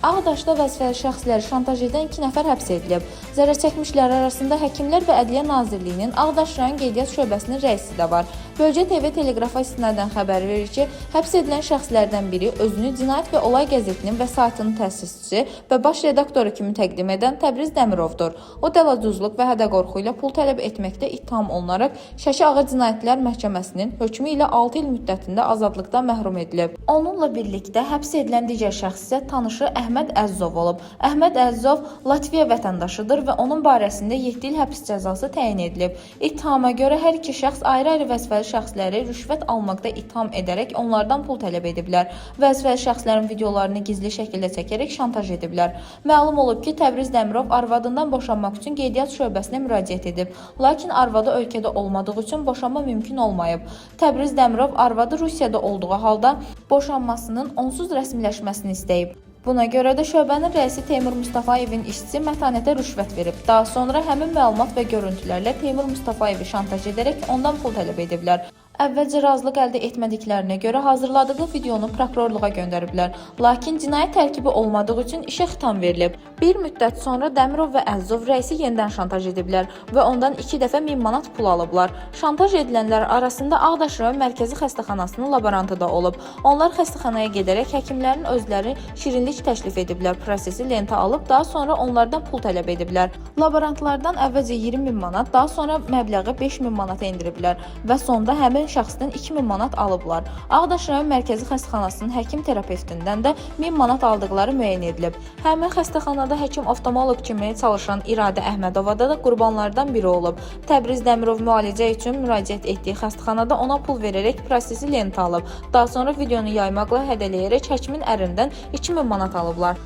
Ağdaşda vəzifəli şəxsləri şantaj edən 2 nəfər həbs edilib. Zərər çəkmişlər arasında Həkimlər və Ədliyyə Nazirliyinin Ağdaş rayon qeydiyyat şöbəsinin rəisi də var. Bölgə TV teleqrafa istinadən xəbər verir ki, həbs edilən şəxslərdən biri özünü Cinayət və Olay qəzetinin və saytının təsisçisi və baş redaktoru kimi təqdim edən Təbriz Dəmirovdur. O dələduzluq və hədə-qorxu ilə pul tələb etməkdə ittiham olunaraq Şəki Ağır Cinayətlər Məhkəməsinin hökmü ilə 6 il müddətində azadlıqdan məhrum edilib. Onunla birlikdə həbs edilən digər şəxs isə tanışı Əhməd Əzzov olub. Əhməd Əzzov Latviya vətəndaşıdır və onun barəsində 7 il həbs cəzası təyin edilib. İttihama görə hər iki şəxs ayrı-ayrı vəzifəli şəxsləri rüşvət almaqda ittiham edərək onlardan pul tələb ediblər. Vəzifəli şəxslərin videolarını gizli şəkildə çəkərək şantaj ediblər. Məlum olub ki, Təbriz Dəmirov arvadından boşanmaq üçün qeydiyyat şöbəsinə müraciət edib. Lakin arvadı ölkədə olmadığı üçün boşanma mümkün olmayıb. Təbriz Dəmirov arvadı Rusiyada olduğu halda boşanmasının onsuz rəsmiləşməsini istəyib. Buna görə də şöbənin rəisi Teymur Mustafayevin işçisi mətanətə rüşvət verib. Daha sonra həmin məlumat və görüntülərlə Teymur Mustafayevi şantaj edərək ondan pul tələb ediblər. Əvvəlcə razılıq əldə etmədiklərinə görə hazırladığı videonu prokurorluğa göndəriblər. Lakin cinayət tərkibi olmadığı üçün işə xitam verilib. Bir müddət sonra Dəmirov və Əzzov rəisi yenidən şantaj ediblər və ondan 2 dəfə 1000 manat pul alıblar. Şantaj edilənlər arasında Ağdaş rayon mərkəzi xəstəxanasının laborantı da olub. Onlar xəstəxanaya gedərək həkimlərin özləri şirinlik təklif ediblər. Prosesi lentə alıb, daha sonra onlardan pul tələb ediblər. Laborantlardan əvvəlcə 20 000 manat, daha sonra məbləği 5000 manata endiriblər və sonda həmin şəxsdən 2000 manat alıblar. Ağdaş rayon mərkəzi xəstəxanasının həkim terapevtindən də 1000 manat aldıqları müəyyən edilib. Həmin xəstəxanada həkim oftalmoloq kimi çalışan İradə Əhmədova da qurbanlardan biri olub. Təbriz Dəmirov müalicə üçün müraciət etdiyi xəstəxanada ona pul verərək prosesi lentə alıb. Daha sonra videonu yaymaqla hədələyərək həkimin ərindən 2000 manat alıblar.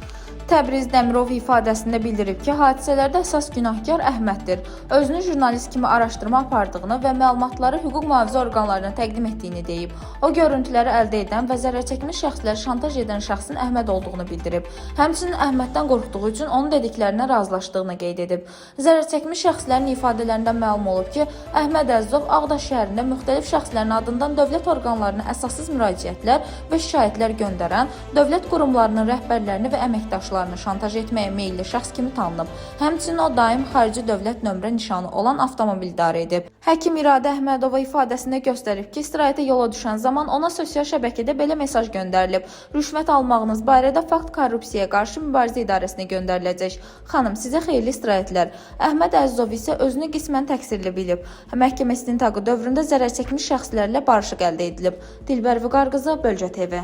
Təbriz Dəmirov ifadəsində bildirib ki, hadisələrdə əsas günahkar Əhməddir. Özünü jurnalist kimi araşdırma apardığını və məlumatları hüquq mühafizə orqanlarına təqdim etdiyini deyib. O, görüntüləri əldə edən və zərər çəkmiş şəxsləri şantaj edən şəxsin Əhməd olduğunu bildirib. Həmçinin Əhməddən qorxduğu üçün onun dediklərinə razılaşdığını qeyd edib. Zərər çəkmiş şəxslərin ifadələrindən məlum olub ki, Əhməd Əzzov Ağdaş şəhərində müxtəlif şəxslərin adından dövlət orqanlarına əsassız müraciətlər və şikayətlər göndərən, dövlət qurumlarının rəhbərlərini və əməkdaşlarını şantaj etməyə meyilli şəxs kimi tanınıb. Həmçinin o daim xarici dövlət nömrə nişanı olan avtomobil idarə edib. Həkim İradə Əhmədova ifadəsində göstərib ki, istirahətə yola düşən zaman ona sosial şəbəkədə belə mesaj göndərilib. Rüşvət almağınız barədə Fakt Korrupsiyaya qarşı mübarizə idarəsinə göndəriləcək. Xanım, sizə xeyirli istirahətlər. Əhməd Əzzov isə özünü qismən təqsirli bilib. Məhkəmə istintaqı dövründə zərər çəkmiş şəxslərlə barışıq əldə edilib. Dilbər Vüqar qızı, Bölgə TV.